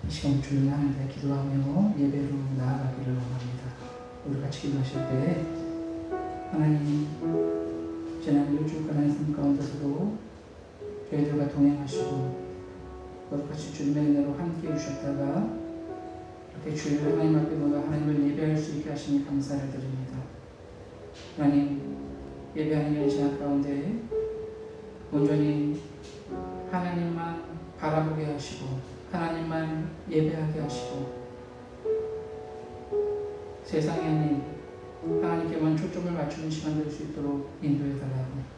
이 시간 주님 하나님께 기도하며 예배로 나아가기를 원합니다. 우리 같이 기도하실 때 하나님 지난 일주일간 삶 가운데서도 저희들과 동행하시고 똑같이 주님의 은혜로 함께 해주셨다가 이렇게 주일 하나님 앞에 모여 하나님을 예배할 수 있게 하시니 감사를 드립니다. 하나님 예배하는 이 시간 가운데 온전히 하나님만 바라보게 하시고 하나님만 예배하게 하시고 세상이 아닌 하나님께만 초점을 맞추는 시간 될 수 있도록 인도해 달라고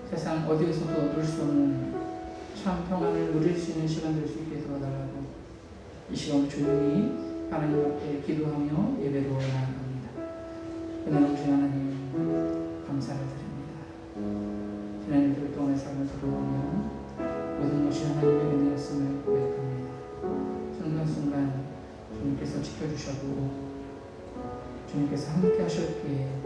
세상 어디에서도 얻을 수 없는 참 평안을 누릴 수 있는 시간 될 수 있게 도와달라고 이 시간 조용히 하나님 앞에 기도하며 예배로 나아갑니다. 은혜로우신 하나님 감사를 드립니다. 지난 일주일 동안의 삶을 돌아보며 모든 것이 하나님의 은혜였음을 고백합니다. 순간순간 주님께서 지켜주셔도 주님께서 함께 하셨기에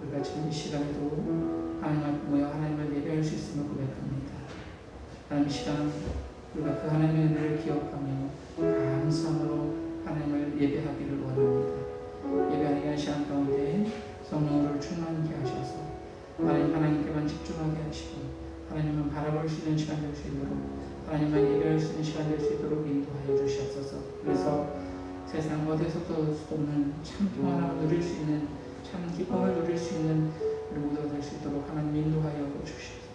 우리가 지금 이 시간에도 하나님 앞에 모여 하나님을 예배할 수 있음을 고백합니다. 하나님 이 시간 우리가 그 하나님의 은혜를 기억하며 감사함으로 하나님을 예배하기를 원합니다. 예배하는 이 시간 가운데 성령으로 충만케 하셔서 하나님께만 집중하게 하시고 하나님은 바라볼 수 있는 시간 될 수 있도록 하나님만 예배할 수 있는 시간 될 수 있도록 인도하여 주시옵소서. 그래서 세상 어디서도 얻을 수 없는 참 평안함을 누릴 수 있는 참 기쁨을 누릴 수 있는 우리 모두가 될 수 있도록 하나님 인도하여 주시옵소서.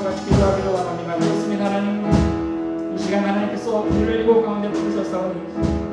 같이 기도하기를 원합니다. 그렇습니다. 하나님, 이 시간 하나님께서 우리를 이곳 가운데 부르셨사오니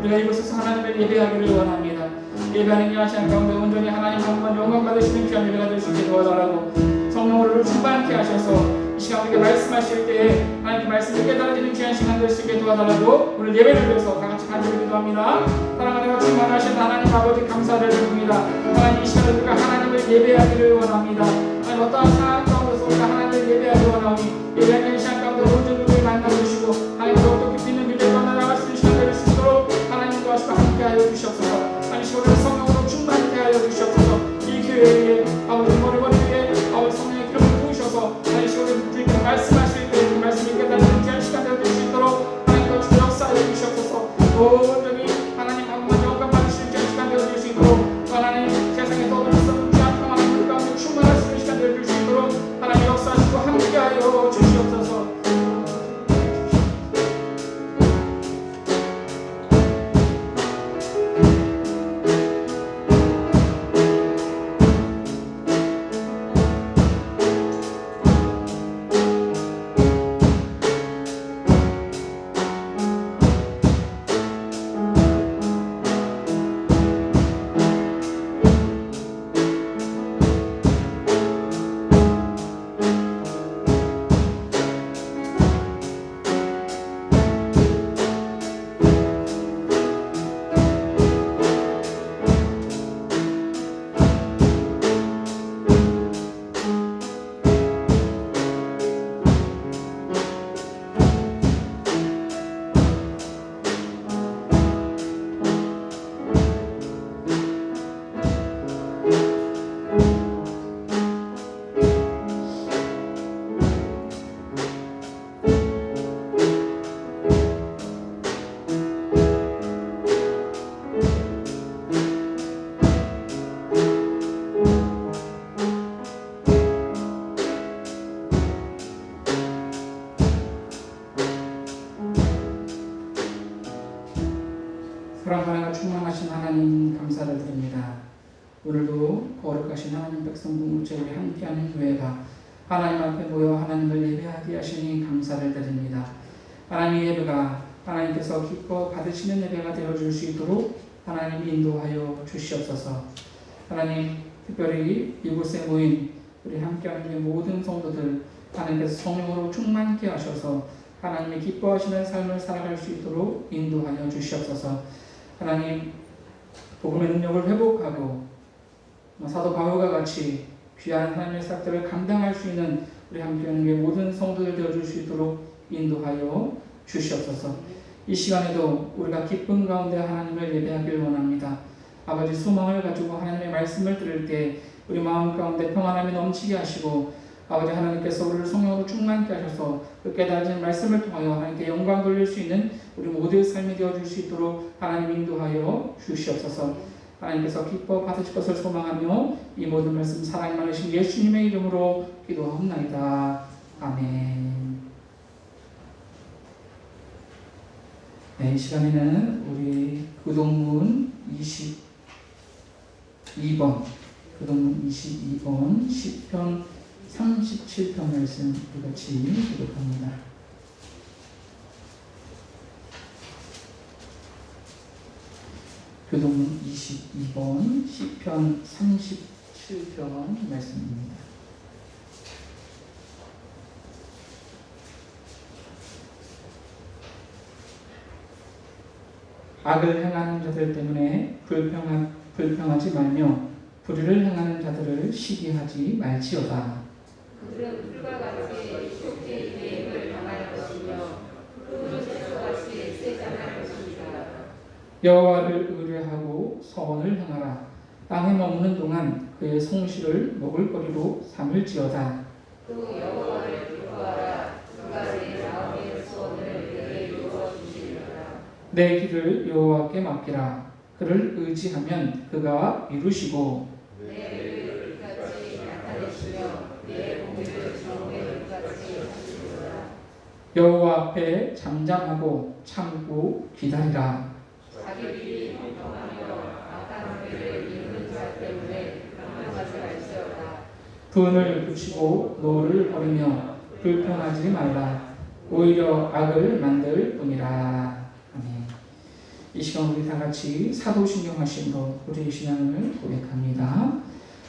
우리가 이곳에서 하나님을 예배하기를 원합니다. 예배하는 이 시간 가운데 온전히 하나님 한 번 영광 받으시는 귀한 예배가 될 수 있게 도와달라고 성령으로 충만케 하셔서 이 시간 우리가 말씀하실 때에 하나님의 말씀을 깨달아지는 귀한 시간 될 수 있게 도와달라고 오늘 예배를 위해서 다 같이 간절히 기도합니다. 사랑하는 충만하신 하나님 아버지 감사를 드립니다. 하나님 이 시간에 우리가 하나님을 예배하기를 원합니다. 하나님 어떠한 상황 가운데서 우리가 하나님을 예배하기를 원하오니 예배하는 시간 가운데 온전히 우리를 만나주시고 하나님 더욱더 깊이 있는 길을 떠나나갈 수 있는 시간 될 수 있도록 하나님 도와주시고 함께하여 주시옵소서. 하나님 시간을 성령으로 충만케 하여 주시옵소서. 이 교회에 아버지 머리 위에 아버지 성령의 기름을 부으셔서 하나님 시간에 주님께 말씀하실 때 그 말씀이 깨달는 귀한 시간 될 수 있도록 하나님 도와주시고 역사하여 주시옵소서. 온전히 하나님 한 번 영광 받으시는 귀한 시간 될 수 있도록 하나님 세상에 떠도는 귀한 평안한 물 가운데 충만할 수 있는 시간 될 수 있도록 하나님 역사하시고 함께하여 주시옵소서. 사랑하나 충만하신 하나님 감사를 드립니다. 오늘도 거룩하신 하나님 백성 공동체에 함께하는 교회가 하나님 앞에 모여 하나님을 예배하게 하시니 감사를 드립니다. 하나님의 예배가 하나님께서 기뻐 받으시는 예배가 되어줄 수 있도록 하나님 인도하여 주시옵소서. 하나님 특별히 이곳에 모인 우리 함께하는 모든 성도들 하나님께서 성령으로 충만케 하셔서 하나님의 기뻐하시는 삶을 살아갈 수 있도록 인도하여 주시옵소서. 하나님 복음의 능력을 회복하고 사도 바울과 같이 귀한 하나님의 사역들을 감당할 수 있는 우리 함께하는 모든 성도들 되어줄 수 있도록 인도하여 주시옵소서. 이 시간에도 우리가 기쁨 가운데 하나님을 예배하길 원합니다. 아버지 소망을 가지고 하나님의 말씀을 들을 때 우리 마음 가운데 평안함이 넘치게 하시고 아버지 하나님께서 우리를 성령으로 충만케 하셔서 그 깨달은 말씀을 통하여 하나님께 영광 돌릴 수 있는 우리 모두의 삶이 되어줄 수 있도록 하나님 인도하여 주시옵소서. 하나님께서 기뻐 받으실 것을 소망하며 이 모든 말씀 사랑이 많으신 예수님의 이름으로 기도하옵나이다. 아멘. 네, 이 시간에는 우리 교동문 22번 교동문 22번 시편 37편 말씀 같이 기록합니다. 교동문 22번 시편 37편 말씀입니다. 악을 행하는 자들 때문에 불평하지 말며 불의를 행하는 자들을 시기하지 말지어다. 그들은 풀과 같이 촉지 유행을 당할 것이며 푸른 채소같이 세잔할 것입니다. 여호와를 의뢰하고 서원을 행하라. 땅에 머무는 동안 그의 성실을 먹을거리로 삼을지어다. 또 여호와를 기뻐하라. 그가 내 마음의 소원을 내게 이루어 주시리라. 내 길을 여호와께 맡기라. 그를 의지하면 그가 이루시고 내 의를 빛같이 나타내시며 내 공의를 정오의 빛같이 하시리라. 여호와 앞에 잠잠하고 참고 기다리라. 자기 길이 평평하며 악한 길을 이루는 자 때문에 평안하지 말지어다. 분을 붙이고 노를 버리며 불평하지 말라. 오히려 악을 만들 뿐이라. 아멘. 이 시간 우리 다 같이 사도신경 하심으로 우리의 신앙을 고백합니다.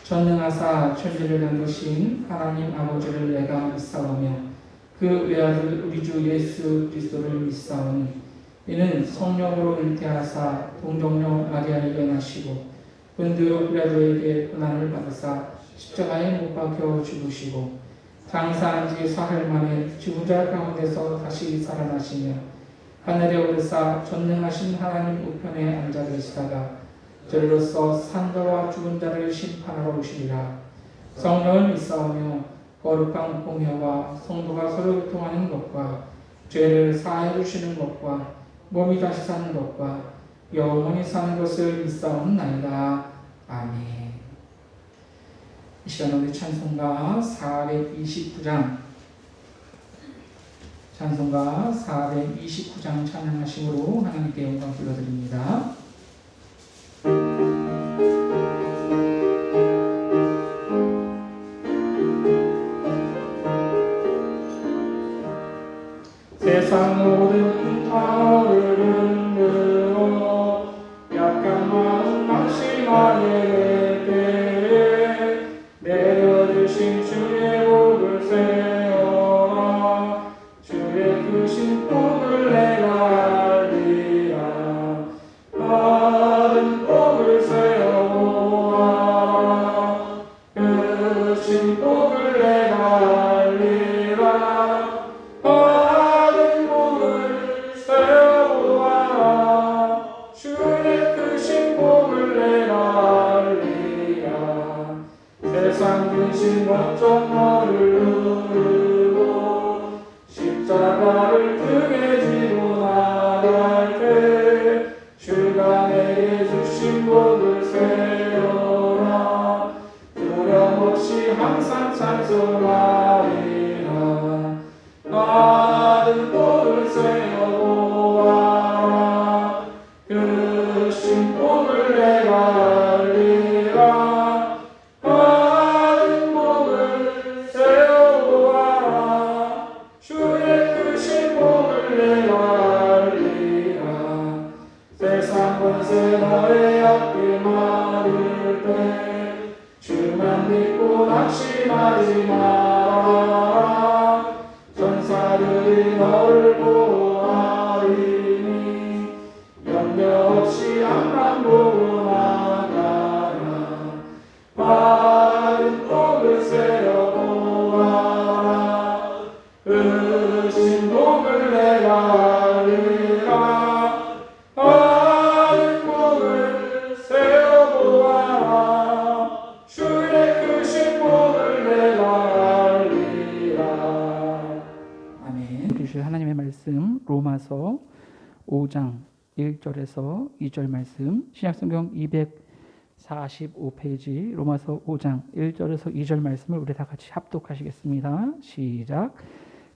전능하사 천지를 만드신 하나님 아버지를 내가 믿사오며 그 외아들 우리 주 예수 그리스도를 믿사오니 이는 성령으로 잉태하사 동정녀 마리아에게 나시고 본디오 빌라도에게 고난을 받으사 십자가에 못 박혀 죽으시고 장사한 지 사흘 만에 죽은 자 가운데서 다시 살아나시며 하늘에 오르사 전능하신 하나님 우편에 앉아 계시다가 저리로서 산자와 죽은 자를 심판하러 오시리라. 성령을 믿사오며 거룩한 공회와 성도가 서로 교통하는 것과 죄를 사하여 주시는 것과 몸이 다시 사는 것과 영원히 사는 것을 믿사옵나이다. 아멘. 이 시간 우리 찬송가 429장 찬양하심으로 하나님께 영광 불러드립니다. 세상 모든 방어를 흔들어 약한 마음 낙심하게 될 때에 내려주신 주의 복을 세어라. 주의 크신 복을 내가 알리라. 받은 복을 세어보아라. 크신 복을 내가 알리라. 받은 복을 세어보아라. 주의 크신 복을 내가 알리라. 세상 근심 걱정 너를 누르고 십자가를 등에 지고 나갈 때 주가 내게 주신 복을 세어라. 두려움 없이 항상 찬송하리라. 받은 복을 세어보아라. 크신 복을 내가 알리라. 받은 복을 세어보아라. 주의 크신 복을 내가 알리라. 세상 권세 너의 앞길 막을 때 주만 믿고 낙심하지 마라. 전사들이 너를 보호하리니 염려 없이 앞만 보고 나가라. 받은 복을 세어보아라. 크신 복을 내가 알리라. 받은 복을 세어보아라. 주의 크신 복을 내가 알리라. 아멘. 주실 하나님의 말씀 로마서 5장 1절에서 2절 말씀, 신약성경 245페이지 로마서 5장 1절에서 2절 말씀을 우리 다 같이 합독하시겠습니다. 시작.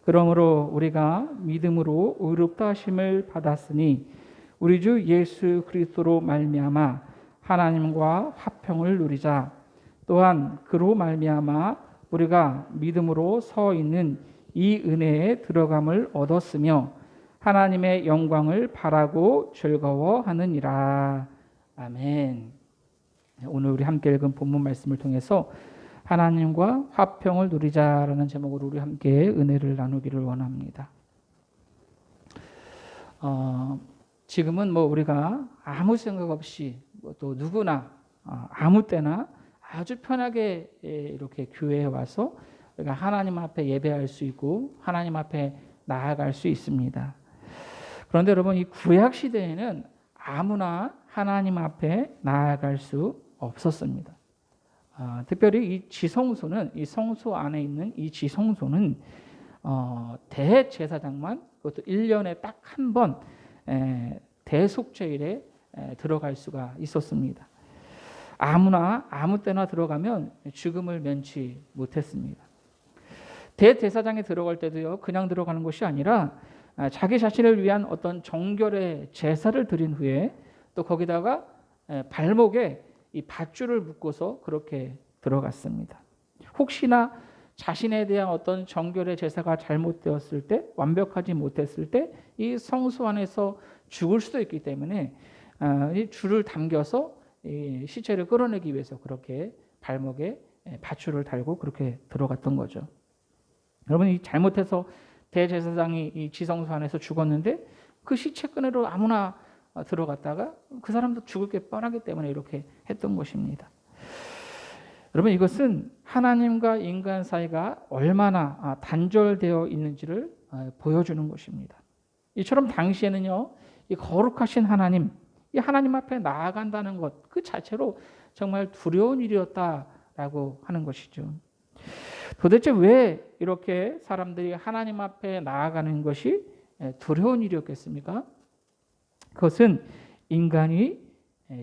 그러므로 우리가 믿음으로 의롭다 하심을 받았으니 우리 주 예수 그리스도로 말미암아 하나님과 화평을 누리자. 또한 그로 말미암아 우리가 믿음으로 서 있는 이 은혜에 들어감을 얻었으며 하나님의 영광을 바라고 즐거워하느니라. 아멘. 오늘 우리 함께 읽은 본문 말씀을 통해서 하나님과 화평을 누리자라는 제목으로 우리 함께 은혜를 나누기를 원합니다. 지금은 우리가 아무 생각 없이 또 누구나 아무 때나 아주 편하게 이렇게 교회에 와서 우리가 하나님 앞에 예배할 수 있고 하나님 앞에 나아갈 수 있습니다. 그런데 여러분, 이 구약 시대에는 아무나 하나님 앞에 나아갈 수 없었습니다. 특별히 이 지성소는, 이 성소 안에 있는 이 지성소는 대제사장만, 그것도 1년에 딱 한 번 대속죄일에 들어갈 수가 있었습니다. 아무나 아무 때나 들어가면 죽음을 면치 못했습니다. 대제사장에 들어갈 때도요, 그냥 들어가는 것이 아니라 자기 자신을 위한 어떤 정결의 제사를 드린 후에 또 거기다가 발목에 이 밧줄을 묶어서 그렇게 들어갔습니다. 혹시나 자신에 대한 어떤 정결의 제사가 잘못되었을 때, 완벽하지 못했을 때 이 성소 안에서 죽을 수도 있기 때문에 이 줄을 당겨서 이 시체를 끌어내기 위해서 그렇게 발목에 밧줄을 달고 그렇게 들어갔던 거죠. 여러분, 이 잘못해서 대제사장이 이 지성소 안에서 죽었는데 그 시체 끄내러 아무나 들어갔다가 그 사람도 죽을 게 뻔하기 때문에 이렇게 했던 것입니다. 여러분, 이것은 하나님과 인간 사이가 얼마나 단절되어 있는지를 보여주는 것입니다. 이처럼 당시에는요, 이 거룩하신 하나님, 이 하나님 앞에 나아간다는 것 그 자체로 정말 두려운 일이었다라고 하는 것이죠. 도대체 왜 이렇게 사람들이 하나님 앞에 나아가는 것이 두려운 일이었겠습니까? 그것은 인간이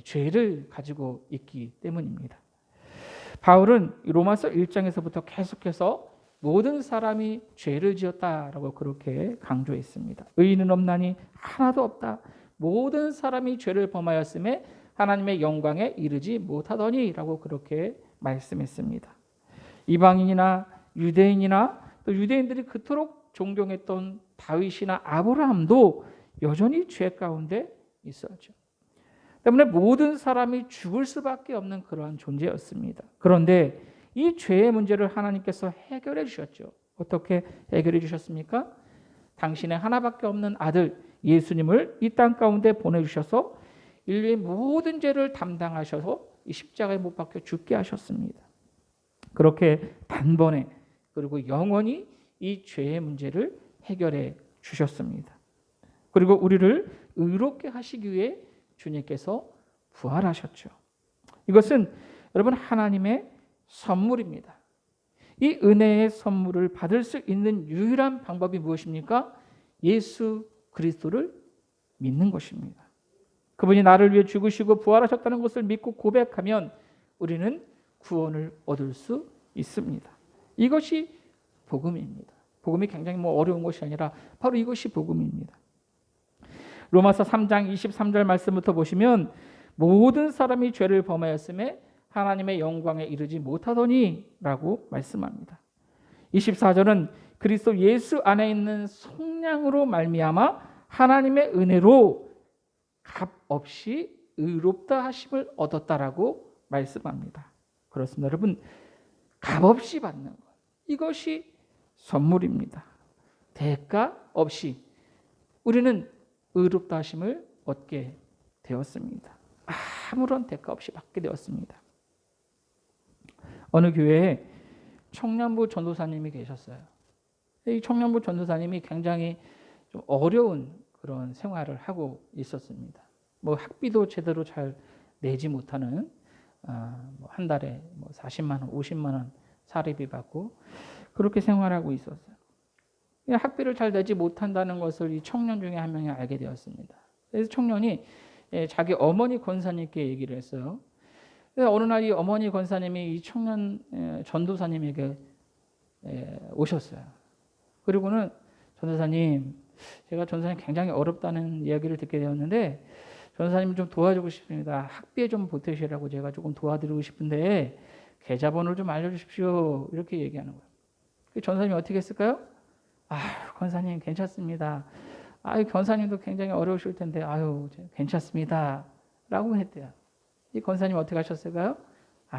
죄를 가지고 있기 때문입니다. 바울은 로마서 1장에서부터 계속해서 모든 사람이 죄를 지었다라고 그렇게 강조했습니다. 의인은 없나니 하나도 없다. 모든 사람이 죄를 범하였음에 하나님의 영광에 이르지 못하더니라고 그렇게 말씀했습니다. 이방인이나 유대인이나 또 유대인들이 그토록 존경했던 다윗이나 아브라함도 여전히 죄 가운데 있었죠. 때문에 모든 사람이 죽을 수밖에 없는 그러한 존재였습니다. 그런데 이 죄의 문제를 하나님께서 해결해 주셨죠. 어떻게 해결해 주셨습니까? 당신의 하나밖에 없는 아들 예수님을 이 땅 가운데 보내주셔서 인류의 모든 죄를 담당하셔서 이 십자가에 못 박혀 죽게 하셨습니다. 그렇게 단번에 그리고 영원히 이 죄의 문제를 해결해 주셨습니다. 그리고 우리를 의롭게 하시기 위해 주님께서 부활하셨죠. 이것은 여러분 하나님의 선물입니다. 이 은혜의 선물을 받을 수 있는 유일한 방법이 무엇입니까? 예수 그리스도를 믿는 것입니다. 그분이 나를 위해 죽으시고 부활하셨다는 것을 믿고 고백하면 우리는 구원을 얻을 수 있습니다. 이것이 복음입니다. 복음이 굉장히 어려운 것이 아니라 바로 이것이 복음입니다. 로마서 3장 23절 말씀부터 보시면 모든 사람이 죄를 범하였음에 하나님의 영광에 이르지 못하더니 라고 말씀합니다. 24절은 그리스도 예수 안에 있는 속량으로 말미암아 하나님의 은혜로 값없이 의롭다 하심을 얻었다라고 말씀합니다. 그렇습니다. 여러분, 값없이 받는 것, 이것이 선물입니다. 대가 없이 우리는 의롭다 하심을 얻게 되었습니다. 아무런 대가 없이 받게 되었습니다. 어느 교회에 청년부 전도사님이 계셨어요. 이 청년부 전도사님이 굉장히 좀 어려운 그런 생활을 하고 있었습니다. 학비도 제대로 잘 내지 못하는 한 달에 40만 원, 50만 원 사례비 받고 그렇게 생활하고 있었어요. 학비를 잘 내지 못한다는 것을 이 청년 중에 한 명이 알게 되었습니다. 그래서 청년이 자기 어머니 권사님께 얘기를 했어요. 그래서 어느 날 이 어머니 권사님이 이 청년 전도사님에게 오셨어요. 그리고는 전도사님, 제가 전도사님 굉장히 어렵다는 이야기를 듣게 되었는데 전도사님 좀 도와주고 싶습니다. 학비에 좀 보태시라고 제가 조금 도와드리고 싶은데 계좌번호를 좀 알려주십시오. 이렇게 얘기하는 거예요. 전도사님이 어떻게 했을까요? 권사님 괜찮습니다. 권사님도 굉장히 어려우실 텐데 괜찮습니다. 라고 했대요. 이 권사님 어떻게 하셨을까요?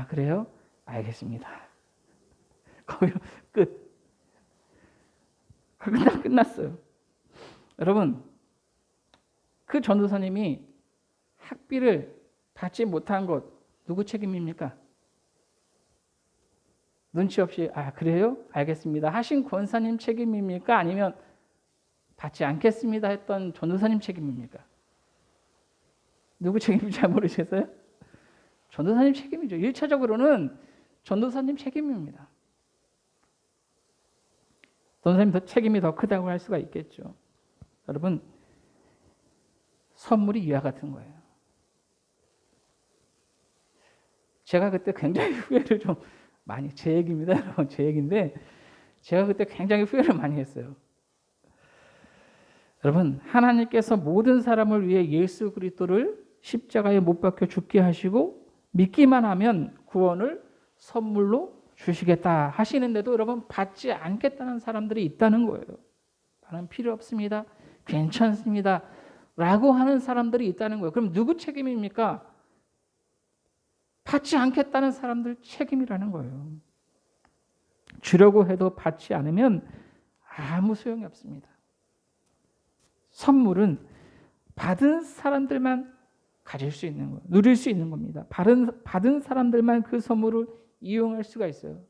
그래요? 알겠습니다. 거기로 끝. 끝났어요. 여러분, 그 전도사님이 학비를 받지 못한 것 누구 책임입니까? 눈치 없이 그래요? 알겠습니다. 하신 권사님 책임입니까? 아니면 받지 않겠습니다 했던 전도사님 책임입니까? 누구 책임인지 잘 모르겠어요? 전도사님 책임이죠. 1차적으로는 전도사님 책임입니다. 전도사님 책임이 더 크다고 할 수가 있겠죠. 여러분, 선물이 이와 같은 거예요. 제가 그때 굉장히 후회를 좀 많이, 제 얘기입니다. 여러분, 제 얘기인데 제가 그때 굉장히 후회를 많이 했어요. 여러분, 하나님께서 모든 사람을 위해 예수 그리스도를 십자가에 못 박혀 죽게 하시고 믿기만 하면 구원을 선물로 주시겠다 하시는데도 여러분 받지 않겠다는 사람들이 있다는 거예요. 나는 필요 없습니다. 괜찮습니다. 라고 하는 사람들이 있다는 거예요. 그럼 누구 책임입니까? 받지 않겠다는 사람들 책임이라는 거예요. 주려고 해도 받지 않으면 아무 소용이 없습니다. 선물은 받은 사람들만 가질 수 있는 거예요. 누릴 수 있는 겁니다. 받은 사람들만 그 선물을 이용할 수가 있어요.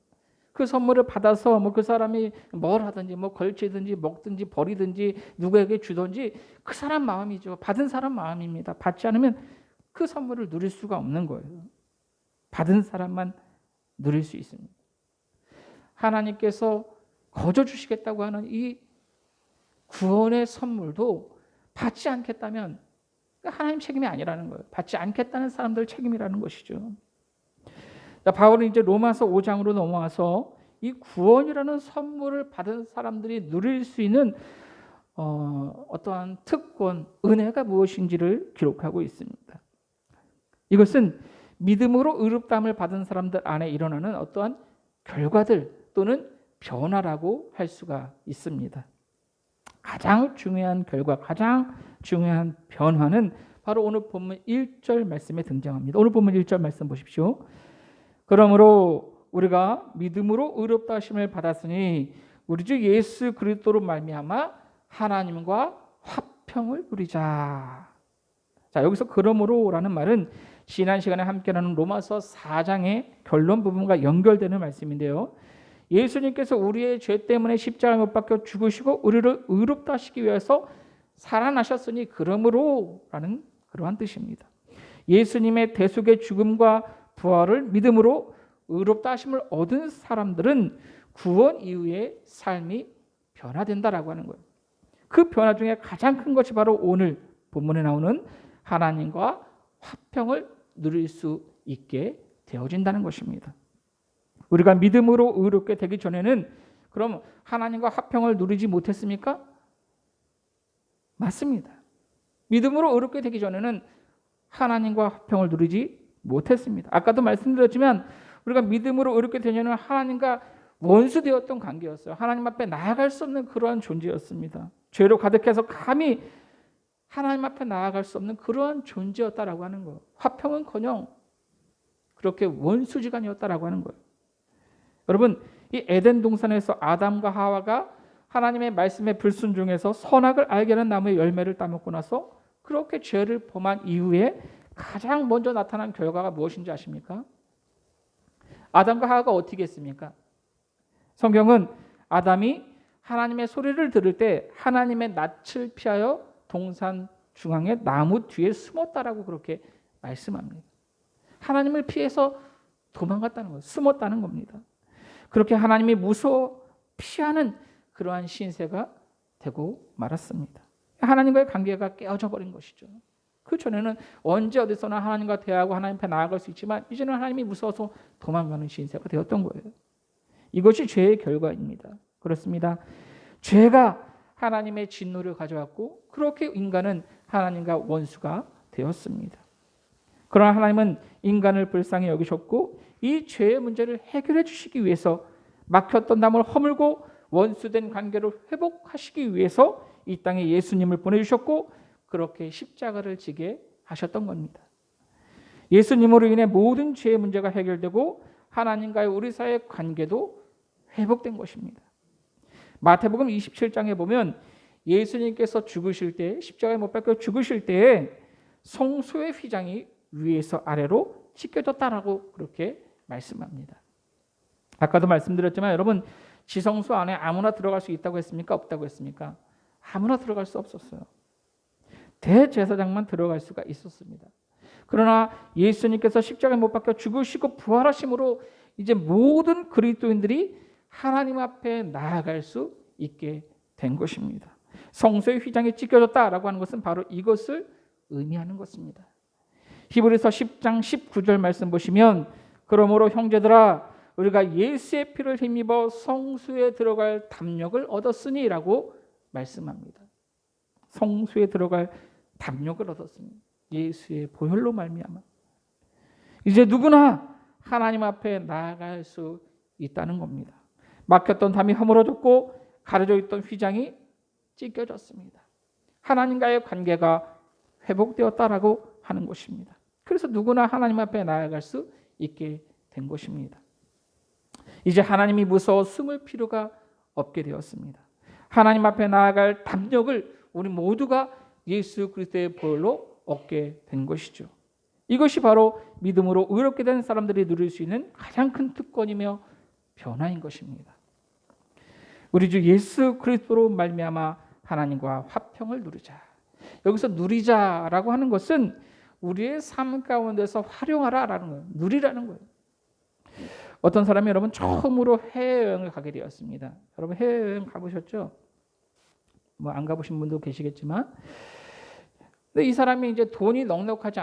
그 선물을 받아서 그 사람이 뭘 하든지 걸치든지 먹든지 버리든지 누구에게 주든지 그 사람 마음이죠. 받은 사람 마음입니다. 받지 않으면 그 선물을 누릴 수가 없는 거예요. 받은 사람만 누릴 수 있습니다. 하나님께서 거저 주시겠다고 하는 이 구원의 선물도 받지 않겠다면 하나님 책임이 아니라는 거예요. 받지 않겠다는 사람들 책임이라는 것이죠. 바울은 이제 로마서 5장으로 넘어와서 이 구원이라는 선물을 받은 사람들이 누릴 수 있는 어떠한 특권, 은혜가 무엇인지를 기록하고 있습니다. 이것은 믿음으로 의롭다함을 받은 사람들 안에 일어나는 어떠한 결과들 또는 변화라고 할 수가 있습니다. 가장 중요한 결과, 가장 중요한 변화는 바로 오늘 본문 1절 말씀에 등장합니다. 오늘 본문 1절 말씀 보십시오. 그러므로 우리가 믿음으로 의롭다 하심을 받았으니 우리 주 예수 그리스도로 말미암아 하나님과 화평을 누리자. 자, 여기서 그러므로라는 말은 지난 시간에 함께 나눈 로마서 4장의 결론 부분과 연결되는 말씀인데요. 예수님께서 우리의 죄 때문에 십자가에 못 박혀 죽으시고 우리를 의롭다 하시기 위해서 살아나셨으니 그러므로라는 그러한 뜻입니다. 예수님의 대속의 죽음과 부활을 믿음으로 의롭다 하심을 얻은 사람들은 구원 이후의 삶이 변화된다라고 하는 거예요. 그 변화 중에 가장 큰 것이 바로 오늘 본문에 나오는 하나님과 화평을 누릴 수 있게 되어진다는 것입니다. 우리가 믿음으로 의롭게 되기 전에는 그럼 하나님과 화평을 누리지 못했습니까? 맞습니다. 믿음으로 의롭게 되기 전에는 하나님과 화평을 누리지 못했습니다. 아까도 말씀드렸지만 우리가 믿음으로 의롭게 되냐는 하나님과 원수되었던 관계였어요. 하나님 앞에 나아갈 수 없는 그러한 존재였습니다. 죄로 가득해서 감히 하나님 앞에 나아갈 수 없는 그러한 존재였다라고 하는 거예요. 화평은커녕 그렇게 원수지간이었다라고 하는 거예요. 여러분, 이 에덴 동산에서 아담과 하와가 하나님의 말씀에 불순종해서 선악을 알게 하는 나무의 열매를 따먹고 나서 그렇게 죄를 범한 이후에 가장 먼저 나타난 결과가 무엇인지 아십니까? 아담과 하와가 어떻게 했습니까? 성경은 아담이 하나님의 소리를 들을 때 하나님의 낯을 피하여 동산 중앙의 나무 뒤에 숨었다라고 그렇게 말씀합니다. 하나님을 피해서 도망갔다는 거예요. 숨었다는 겁니다. 그렇게 하나님이 무서워 피하는 그러한 신세가 되고 말았습니다. 하나님과의 관계가 깨어져 버린 것이죠. 그 전에는 언제 어디서나 하나님과 대화하고 하나님 앞에 나아갈 수 있지만 이제는 하나님이 무서워서 도망가는 신세가 되었던 거예요. 이것이 죄의 결과입니다. 그렇습니다. 죄가 하나님의 진노를 가져왔고 그렇게 인간은 하나님과 원수가 되었습니다. 그러나 하나님은 인간을 불쌍히 여기셨고 이 죄의 문제를 해결해 주시기 위해서 막혔던 담을 허물고 원수된 관계를 회복하시기 위해서 이 땅에 예수님을 보내주셨고 그렇게 십자가를 지게 하셨던 겁니다. 예수님으로 인해 모든 죄의 문제가 해결되고 하나님과의 우리 사이의 관계도 회복된 것입니다. 마태복음 27장에 보면 예수님께서 죽으실 때 십자가에 못 박혀 죽으실 때에 성소의 휘장이 위에서 아래로 찢겨졌다라고 그렇게 말씀합니다. 아까도 말씀드렸지만 여러분 지성소 안에 아무나 들어갈 수 있다고 했습니까? 없다고 했습니까? 아무나 들어갈 수 없었어요. 대제사장만 들어갈 수가 있었습니다. 그러나 예수님께서 십자가에 못 박혀 죽으시고 부활하심으로 이제 모든 그리스도인들이 하나님 앞에 나아갈 수 있게 된 것입니다. 성소의 휘장이 찢겨졌다라고 하는 것은 바로 이것을 의미하는 것입니다. 히브리서 10장 19절 말씀 보시면 그러므로 형제들아 우리가 예수의 피를 힘입어 성소에 들어갈 담력을 얻었으니라고 말씀합니다. 성소에 들어갈 담력을 얻었습니다. 예수의 보혈로 말미암아 이제 누구나 하나님 앞에 나아갈 수 있다는 겁니다. 막혔던 담이 허물어졌고 가려져 있던 휘장이 찢겨졌습니다. 하나님과의 관계가 회복되었다라고 하는 것입니다. 그래서 누구나 하나님 앞에 나아갈 수 있게 된 것입니다. 이제 하나님이 무서워 숨을 필요가 없게 되었습니다. 하나님 앞에 나아갈 담력을 우리 모두가 예수 그리스도의 보혈로 얻게 된 것이죠. 이것이 바로 믿음으로 의롭게 된 사람들이 누릴 수 있는 가장 큰 특권이며 변화인 것입니다. 우리 주 예수 그리스도로 말미암아 하나님과 화평을 누리자. 여기서 누리자라고 하는 것은 우리의 삶 가운데서 활용하라라는 거예요. 누리라는 거예요. 어떤 사람이 여러분 처음으로 해외여행을 가게 되었습니다. 여러분 해외여행 가보셨죠? 뭐 안 가보신 분도 계시겠지만, 근데 이 사람이 이제 돈이 넉넉하지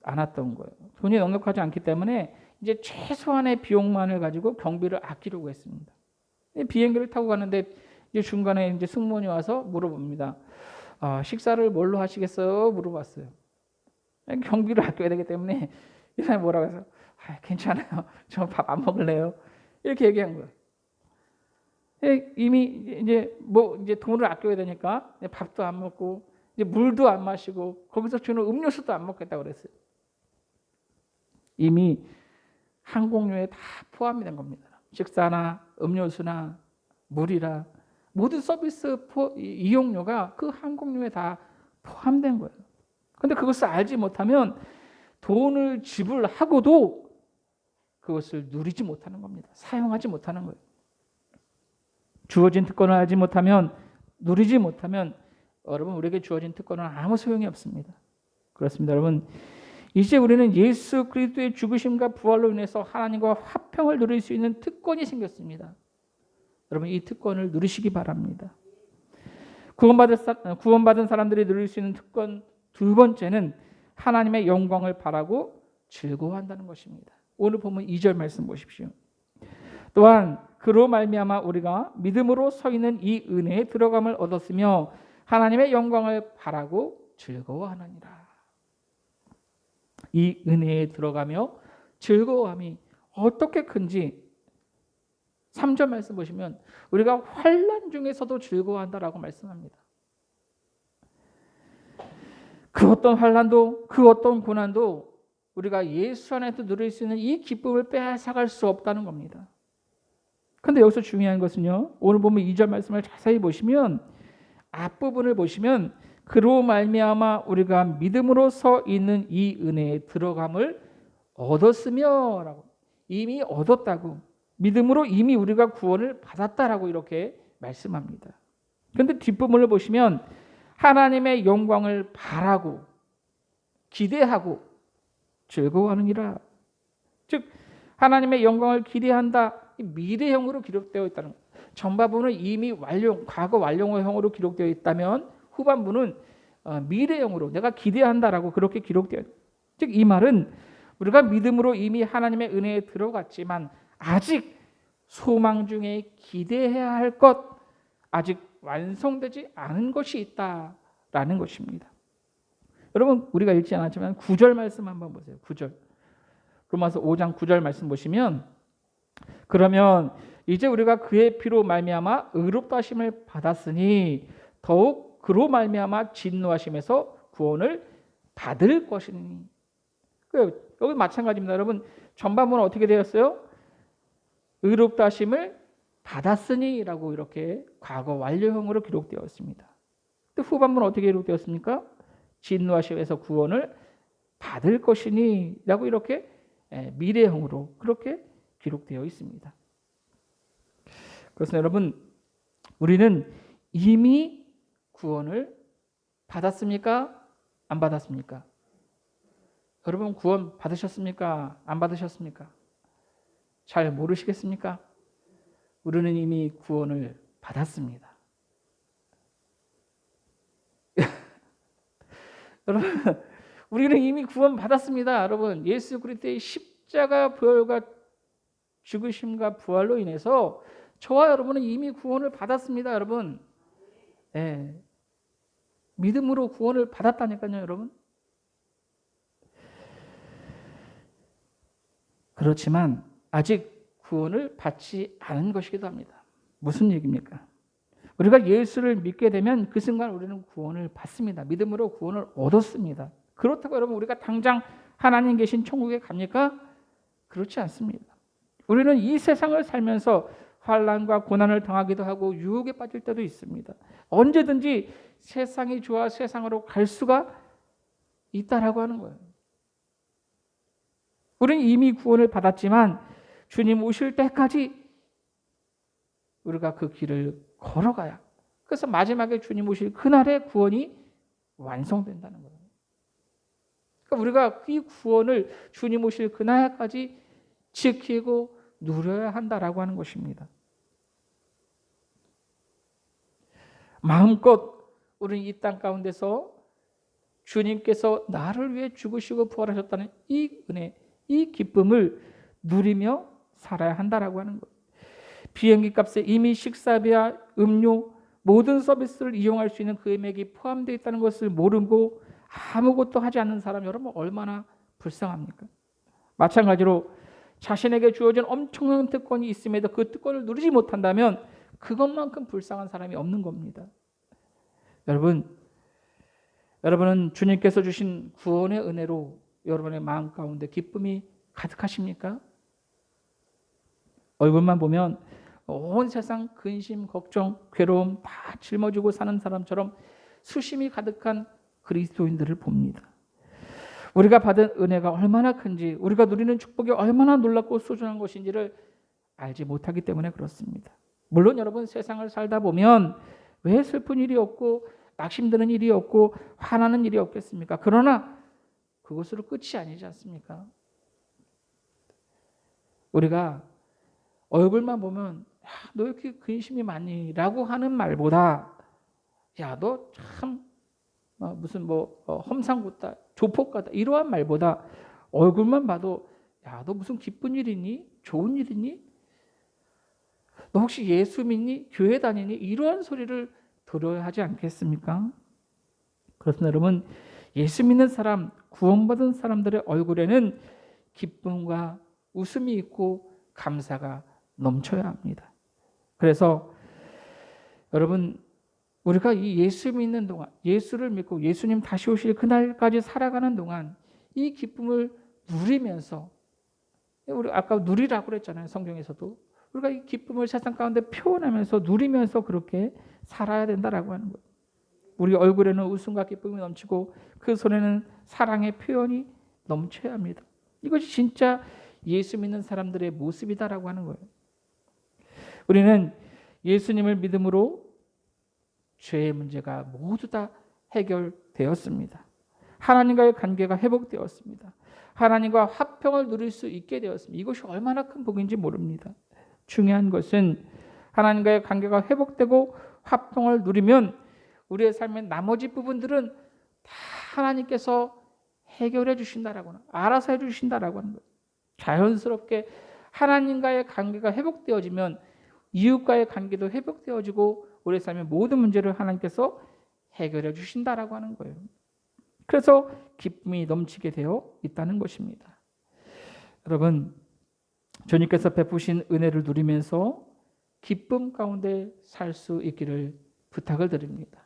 않았던 거예요. 돈이 넉넉하지 않기 때문에 이제 최소한의 비용만을 가지고 경비를 아끼려고 했습니다. 비행기를 타고 가는데 이제 중간에 이제 승무원이 와서 물어봅니다. 식사를 뭘로 하시겠어요? 물어봤어요. 경비를 아껴야 되기 때문에 이 사람이 뭐라고 해서 괜찮아요. 저 밥 안 먹을래요. 이렇게 얘기한 거예요. 이미 이제 돈을 아껴야 되니까 밥도 안 먹고 이제 물도 안 마시고 거기서 주는 음료수도 안 먹겠다고 그랬어요. 이미 항공료에 다 포함이 된 겁니다. 식사나 음료수나 물이라 모든 서비스 이용료가 그 항공료에 다 포함된 거예요. 그런데 그것을 알지 못하면 돈을 지불하고도 그것을 누리지 못하는 겁니다. 사용하지 못하는 거예요. 주어진 특권을 알지 못하면, 누리지 못하면 여러분 우리에게 주어진 특권은 아무 소용이 없습니다. 그렇습니다. 여러분 이제 우리는 예수 그리스도의 죽으심과 부활로 인해서 하나님과 화평을 누릴 수 있는 특권이 생겼습니다. 여러분 이 특권을 누리시기 바랍니다. 구원받은 사람들이 누릴 수 있는 특권 두 번째는 하나님의 영광을 바라고 즐거워한다는 것입니다. 오늘 보면 2절 말씀 보십시오. 또한 그로 말미암아 우리가 믿음으로 서 있는 이 은혜에 들어감을 얻었으며 하나님의 영광을 바라고 즐거워하느니라. 이 은혜에 들어가며 즐거워함이 어떻게 큰지 3절 말씀 보시면 우리가 환난 중에서도 즐거워한다라고 말씀합니다. 그 어떤 환난도 그 어떤 고난도 우리가 예수 안에서 누릴 수 있는 이 기쁨을 빼앗아갈 수 없다는 겁니다. 그런데 여기서 중요한 것은요, 오늘 보면 2절 말씀을 자세히 보시면 앞부분을 보시면 그로 말미암아 우리가 믿음으로 서 있는 이 은혜에 들어감을 얻었으며 라고, 이미 얻었다고, 믿음으로 이미 우리가 구원을 받았다라고 이렇게 말씀합니다. 그런데 뒷부분을 보시면 하나님의 영광을 바라고 기대하고 즐거워하느니라. 즉 하나님의 영광을 기대한다, 미래형으로 기록되어 있다는 거예요. 전반부는 이미 과거 완료형으로 기록되어 있다면 후반부는 미래형으로 내가 기대한다라고 그렇게 기록되어 있어요. 즉 이 말은 우리가 믿음으로 이미 하나님의 은혜에 들어갔지만 아직 소망 중에 기대해야 할 것, 아직 완성되지 않은 것이 있다라는 것입니다. 여러분 우리가 읽지 않았지만 9절 말씀 한번 보세요. 9절. 로마서 5장 9절 말씀 보시면 그러면 이제 우리가 그의 피로 말미암아 의롭다 하심을 받았으니 더욱 그로 말미암아 진노하심에서 구원을 받을 것이니. 여기 마찬가지입니다. 여러분 전반부는 어떻게 되었어요? 의롭다 하심을 받았으니라고 이렇게 과거 완료형으로 기록되어 있습니다. 근데 후반부는 어떻게 기록되었습니까? 진노하심에서 구원을 받을 것이니라고 이렇게 미래형으로 그렇게 기록되어 있습니다. 그래서 여러분 우리는 이미 구원을 받았습니까? 안 받았습니까? 여러분 구원 받으셨습니까? 안 받으셨습니까? 잘 모르시겠습니까? 우리는 이미 구원을 받았습니다. 여러분 우리는 이미 구원 받았습니다. 여러분 예수 그리스도의 십자가 부활과 죽으심과 부활로 인해서 저와 여러분은 이미 구원을 받았습니다. 여러분 믿음으로 구원을 받았다니까요. 여러분 그렇지만 아직 구원을 받지 않은 것이기도 합니다. 무슨 얘기입니까? 우리가 예수를 믿게 되면 그 순간 우리는 구원을 받습니다. 믿음으로 구원을 얻었습니다. 그렇다고 여러분 우리가 당장 하나님 계신 천국에 갑니까? 그렇지 않습니다. 우리는 이 세상을 살면서 환난과 고난을 당하기도 하고 유혹에 빠질 때도 있습니다. 언제든지 세상이 좋아 세상으로 갈 수가 있다라고 하는 거예요. 우리는 이미 구원을 받았지만 주님 오실 때까지 우리가 그 길을 걸어가야, 그래서 마지막에 주님 오실 그날에 구원이 완성된다는 거예요. 그러니까 우리가 이 구원을 주님 오실 그날까지 지키고 누려야 한다라고 하는 것입니다. 마음껏 우리는 이 땅 가운데서 주님께서 나를 위해 죽으시고 부활하셨다는 이 은혜, 이 기쁨을 누리며 살아야 한다라고 하는 거예요. 비행기 값에 이미 식사비와 음료 모든 서비스를 이용할 수 있는 금액이 포함되어 있다는 것을 모르고 아무것도 하지 않는 사람 여러분 얼마나 불쌍합니까? 마찬가지로 자신에게 주어진 엄청난 특권이 있음에도 그 특권을 누리지 못한다면 그것만큼 불쌍한 사람이 없는 겁니다. 여러분은 주님께서 주신 구원의 은혜로 여러분의 마음 가운데 기쁨이 가득하십니까? 얼굴만 보면 온 세상 근심, 걱정, 괴로움 다 짊어지고 사는 사람처럼 수심이 가득한 그리스도인들을 봅니다. 우리가 받은 은혜가 얼마나 큰지, 우리가 누리는 축복이 얼마나 놀랍고 소중한 것인지를 알지 못하기 때문에 그렇습니다. 물론 여러분 세상을 살다 보면 왜 슬픈 일이 없고 낙심되는 일이 없고 화나는 일이 없겠습니까? 그러나 그것으로 끝이 아니지 않습니까? 우리가 얼굴만 보면 야, 너 이렇게 근심이 많니? 라고 하는 말보다 야, 너 참 무슨 험상궂다, 조폭가다 이러한 말보다 얼굴만 봐도 야, 너 무슨 기쁜 일 있니? 좋은 일 있니? 너 혹시 예수 믿니? 교회 다니니? 이러한 소리를 들어야 하지 않겠습니까? 그렇습니다. 여러분, 예수 믿는 사람, 구원받은 사람들의 얼굴에는 기쁨과 웃음이 있고 감사가 넘쳐야 합니다. 그래서 여러분, 우리가 이 예수 믿는 동안, 예수를 믿고 예수님 다시 오실 그날까지 살아가는 동안 이 기쁨을 누리면서, 우리 아까 누리라고 그랬잖아요. 성경에서도. 우리가 이 기쁨을 세상 가운데 표현하면서 누리면서 그렇게 살아야 된다라고 하는 거예요. 우리 얼굴에는 웃음과 기쁨이 넘치고 그 손에는 사랑의 표현이 넘쳐야 합니다. 이것이 진짜 예수 믿는 사람들의 모습이다라고 하는 거예요. 우리는 예수님을 믿음으로 죄의 문제가 모두 다 해결되었습니다. 하나님과의 관계가 회복되었습니다. 하나님과 화평을 누릴 수 있게 되었습니다. 이것이 얼마나 큰 복인지 모릅니다. 중요한 것은 하나님과의 관계가 회복되고 화평을 누리면 우리의 삶의 나머지 부분들은 다 하나님께서 해결해 주신다라고, 알아서 해 주신다라고 하는 거예요. 자연스럽게 하나님과의 관계가 회복되어지면 이웃과의 관계도 회복되어지고 우리의 삶의 모든 문제를 하나님께서 해결해 주신다라고 하는 거예요. 그래서 기쁨이 넘치게 되어 있다는 것입니다. 여러분, 주님께서 베푸신 은혜를 누리면서 기쁨 가운데 살 수 있기를 부탁을 드립니다.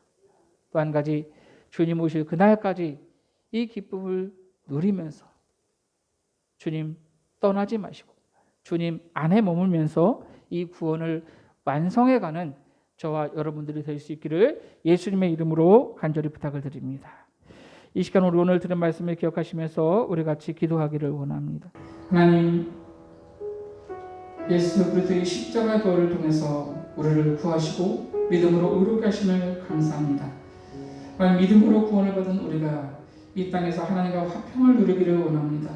또 한 가지, 주님 오실 그날까지 이 기쁨을 누리면서 주님 떠나지 마시고 주님 안에 머물면서 이 구원을 완성해가는 저와 여러분들이 될 수 있기를 예수님의 이름으로 간절히 부탁을 드립니다. 이 시간 우리 오늘 들은 말씀을 기억하시면서 우리 같이 기도하기를 원합니다. 하나님, 예수 그리스도의 십자가 도를 통해서 우리를 구하시고 믿음으로 의롭게 하심을 감사합니다. 믿음으로 구원을 받은 우리가 이 땅에서 하나님과 화평을 누리기를 원합니다.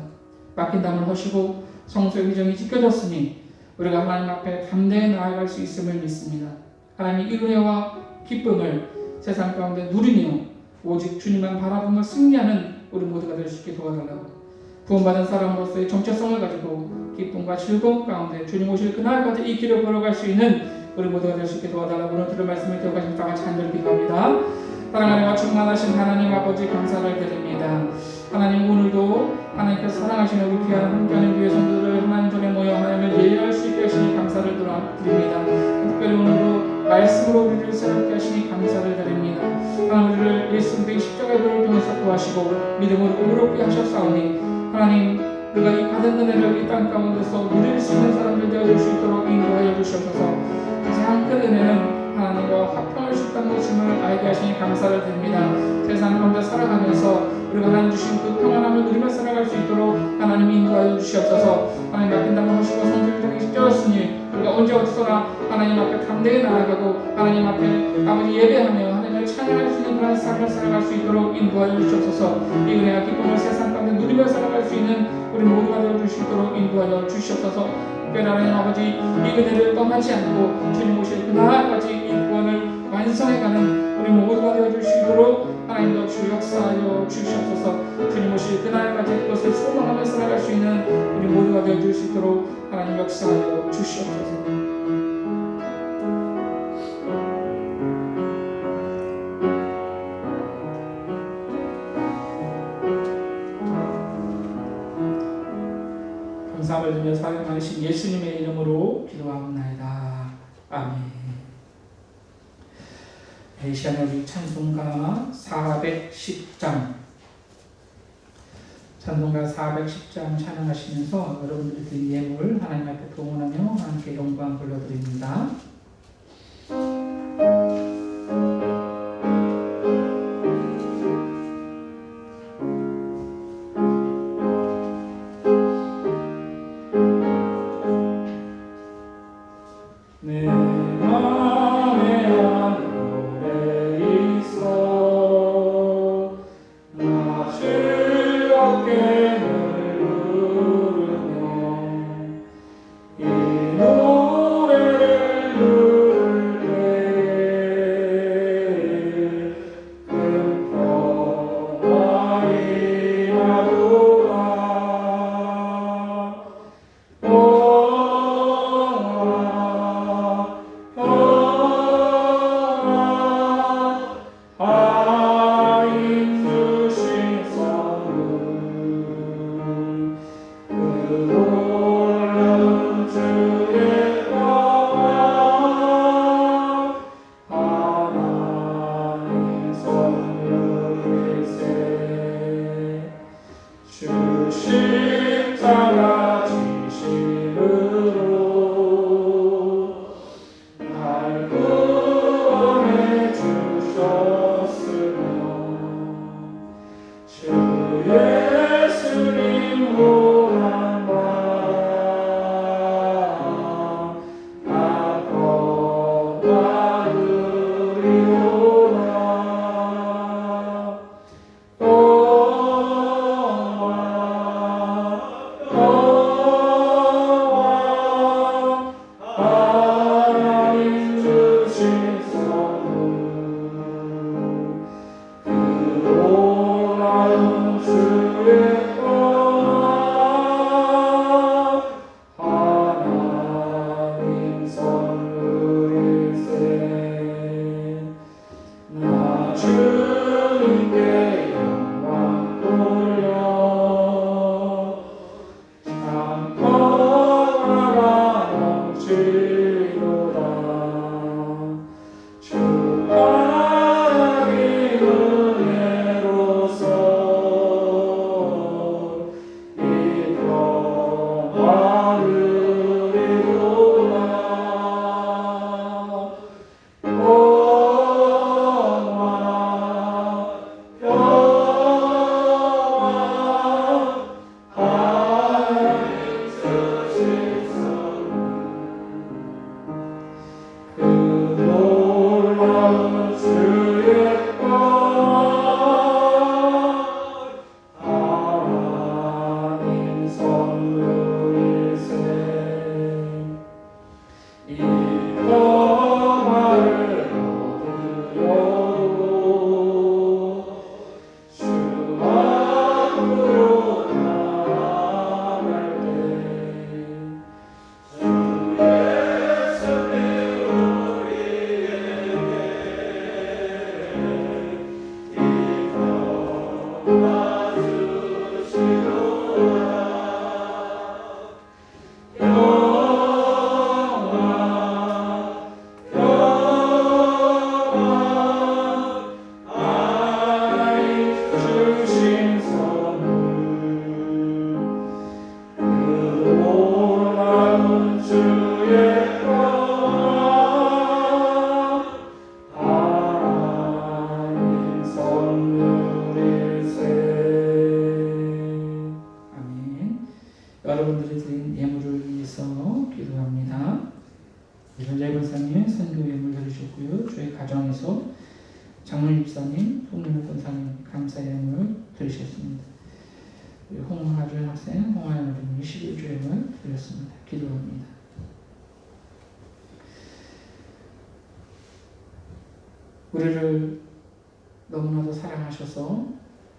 맡긴 담을 허시고 성소의 규정이 지켜졌으니 우리가 하나님 앞에 담대히 나아갈 수 있음을 믿습니다. 하나님, 이 은혜와 기쁨을 세상 가운데 누리며 오직 주님만 바라보며 승리하는 우리 모두가 될 수 있게 도와달라고, 구원받은 사람으로서의 정체성을 가지고 기쁨과 즐거움 가운데 주님 오실 그날까지 이 길을 걸어갈 수 있는 우리 모두가 될 수 있게 도와달라고 오늘 들은 말씀을 기억하시면서 다 같이 간절히 기도합니다. 사랑하여 충만하신 하나님 아버지 감사를 드립니다. 하나님 오늘도 하나님께서 사랑하시는 우리 귀한 함께하는 교회 성도들을 하나님 전에 모여 하나님을 예배할 수 있게 하시니 감사를 드립니다. 특별히 오늘도 말씀으로 우리를 새롭게 하시니 감사를 드립니다. 하나님 우리를 예수 그리스도의 십자가를 통해서 구하시고 믿음으로 의롭게 하셨사오니 하나님 우리가 이 받은 은혜를 이 땅 가운데서 누릴 수 있는 사람들 되어 줄 수 있도록 인도하여 주시옵소서. 가장 큰 은혜는 하나님과 화평할 수 있다는 것임을 알게 하시니 감사를 드립니다. 세상 가운데 살아가면서 우리가 하나님 주신 그 평안함을 누리며 살아갈 수 있도록 하나님이 인도하여 주시옵소서. 하나님 맡긴다고 하시고 성전이 십자였으니 우리가 언제 어디서나 하나님 앞에 담대히 나아가고 하나님 앞에 아버지 예배하며 하나님을 찬양할 수 있는 그런 삶을 살아갈 수 있도록 인도하여 주시옵소서. 이 은혜와 기쁨을 세상 가운데 누리며 살아갈 수 있는 우리 모두가 되어 줄 수 있도록 인도하여 주시옵소서. 특별히 하나님 아버지 이 은혜를 떠나지 않고 주님 오실 그날까지 이 구원을 완성해가는 우리 모두가 되어 줄 수 있도록 하나님도 주 역사하여 주시옵소서. 주님 오실 그날까지 그것을 소망하며 살아갈 수 있는 우리 모두가 되어 줄 수 있도록 하나님 역사하여 주시옵소서. 감사함을 드리며 사랑 많으신 예수님의 이름으로 기도하옵나이다. 아멘. 이 시간에 우리 찬송가 410장 찬양하시면서 여러분들이 드린 예물 하나님 앞에 동원하며 하나님께 영광 돌려드립니다. 노래를 위해서 장로님 집사님, 송민호 권사님 감사의 예물을 드리셨습니다. 홍하준 학생, 홍하연 어린이 11주 예물 드렸습니다. 기도합니다. 우리를 너무나도 사랑하셔서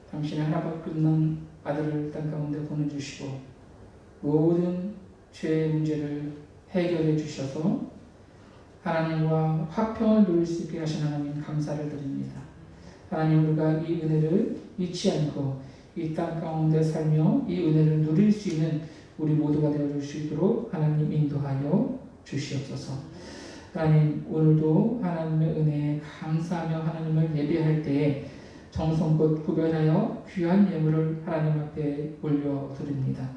당신의 하나밖에 없는 아들을 땅 가운데 보내주시고 모든 죄의 문제를 해결해 주셔서 하나님과 화평을 누릴 수 있게 하신 하나님 감사를 드립니다. 하나님, 우리가 이 은혜를 잊지 않고 이 땅 가운데 살며 이 은혜를 누릴 수 있는 우리 모두가 되어줄 수 있도록 하나님 인도하여 주시옵소서. 하나님, 오늘도 하나님의 은혜에 감사하며 하나님을 예배할 때에 정성껏 구별하여 귀한 예물을 하나님 앞에 올려드립니다.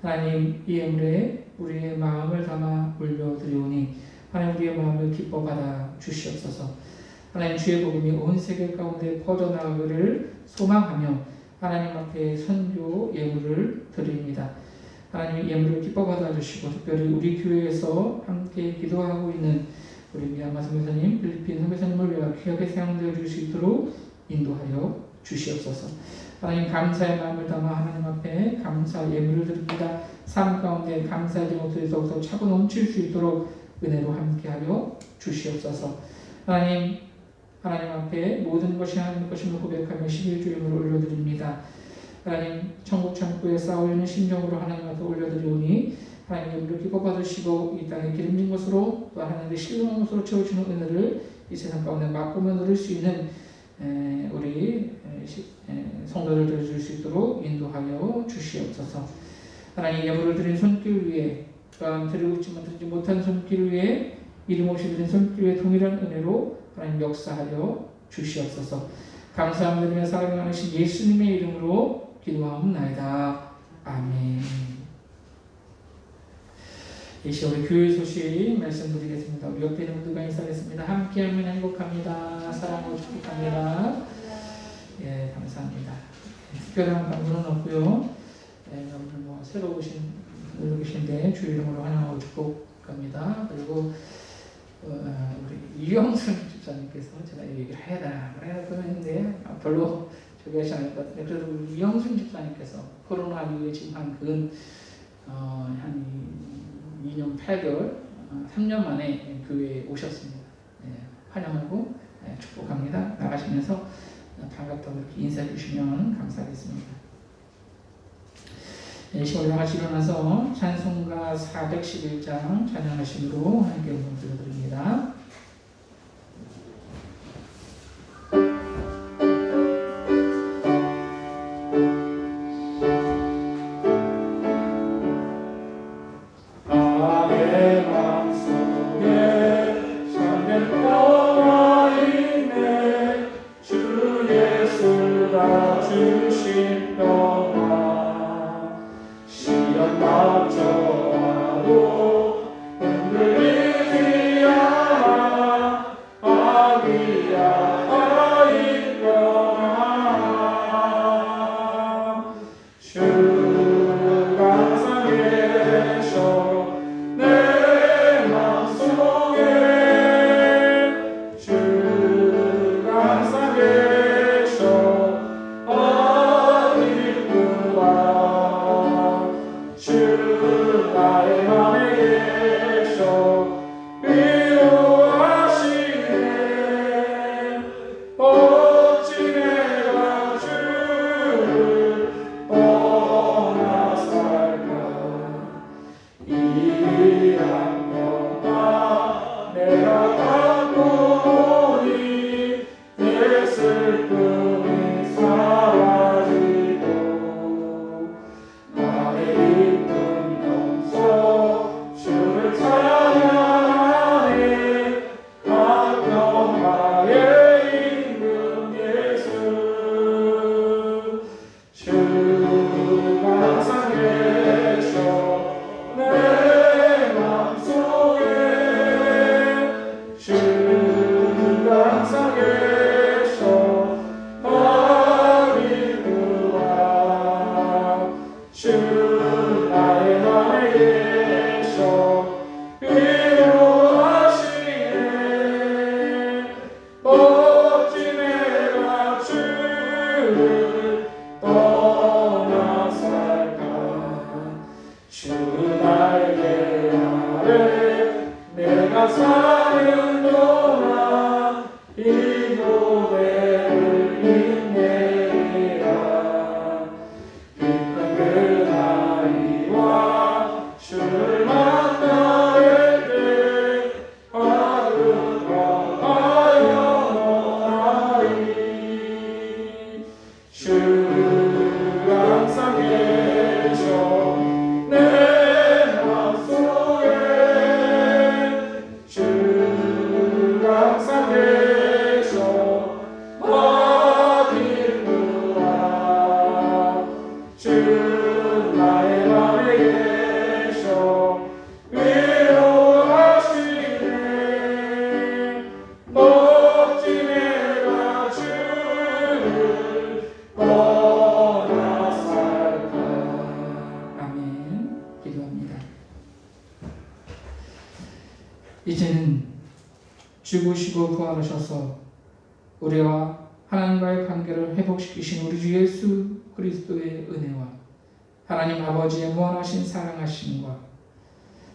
하나님, 이 예물에 우리의 마음을 담아 올려드리오니 하나님, 우리의 마음을 기뻐 받아 주시옵소서. 하나님, 주의 복음이 온 세계 가운데 퍼져나가기를 소망하며 하나님 앞에 선교 예물을 드립니다. 하나님, 예물을 기뻐 받아 주시고 특별히 우리 교회에서 함께 기도하고 있는 우리 미얀마 선교사님, 필리핀 선교사님을 위하여 귀하게 사용되어 줄 수 있도록 인도하여 주시옵소서. 하나님, 감사의 마음을 담아 하나님 앞에 감사 예물을 드립니다. 삶 가운데 감사의 제목들이 더욱더 차고 넘칠 수 있도록 은혜로 함께하여 주시옵소서. 하나님 앞에 모든 것이 하나님 것임을 고백하며 11주 예물을 올려드립니다. 하나님, 천국 창고에 쌓여있는 심정으로 하나님 앞에 올려드리오니 하나님, 예물을 기뻐 받으시고 이 땅에 기름진 것으로 또 하나님의 신령한 것으로 채워주는 은혜를 이 세상 가운데 맛보며 누릴 수 있는 우리 성도들 드려줄 수 있도록 인도하여 주시옵소서. 하나님, 예물을 드린 손길 위에 또한 드리고 있지만 드리지 못한 손길 위에 이름 없이 드린 손길 위에 동일한 은혜로 하나님 역사하여 주시옵소서. 감사함드리며 사랑하신 예수님의 이름으로 기도하옵나이다. 아멘. 이 시간 우리 교회 소식 말씀드리겠습니다. 우리 옆에 있는 모두가 인사하겠습니다. 함께하면 행복합니다. 사랑하고 축복합니다. 예, 감사합니다. 특별한 방문은 없고요. 여러분들 새로 오신 분들 계신데 주 이름으로 환영하고 축복합니다. 그리고 우리 이영순 집사님께서 제가 얘기를 해야 되나 말아야 되나 했는데 별로 저기 하지 않을 것 같은데 그래도 우리 이영순 집사님께서 코로나 이후에 지금 한 2년 8개월 3년 만에 교회에 오셨습니다. 환영하고 축복합니다. 나가시면서 반갑다고 이렇게 인사해 주시면 감사하겠습니다. 시골 나같이 일어나서 찬송가 411장 찬양하심으로 함께 음성 드려드립니다. Oh 교회를 인내리라. 기쁜 그 나이와 주를 만나게 돼 아름다워하여 너라이. 주 항상 계셔 내 맘속에. 주 항상 계셔 어디누라. 주 나의 맘에 계셔 위로하시네. 멋진 내가 주를 떠나 살까. 아멘. 기도합니다. 이제는 죽으시고 부활하셔서 우리와 하나님과의 관계를 회복시키신 우리 주 예수 그리스도의 은혜와 하나님 아버지의 무한하신 사랑하심과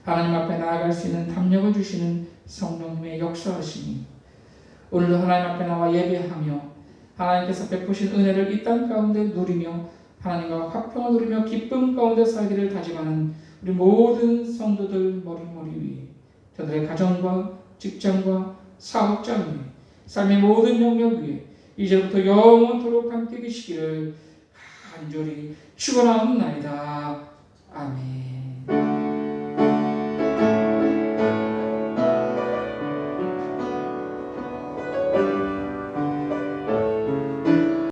하나님 앞에 나아갈 수 있는 담력을 주시는 성령님의 역사하심이 오늘도 하나님 앞에 나와 예배하며 하나님께서 베푸신 은혜를 이 땅 가운데 누리며 하나님과 화평을 누리며 기쁨 가운데 살기를 다짐하는 우리 모든 성도들 머리 위에 저들의 가정과 직장과 사업장 위에 삶의 모든 영역 위에 이제부터 영원토록 함께 계시기를 간절히 축원하옵나이다. 아멘.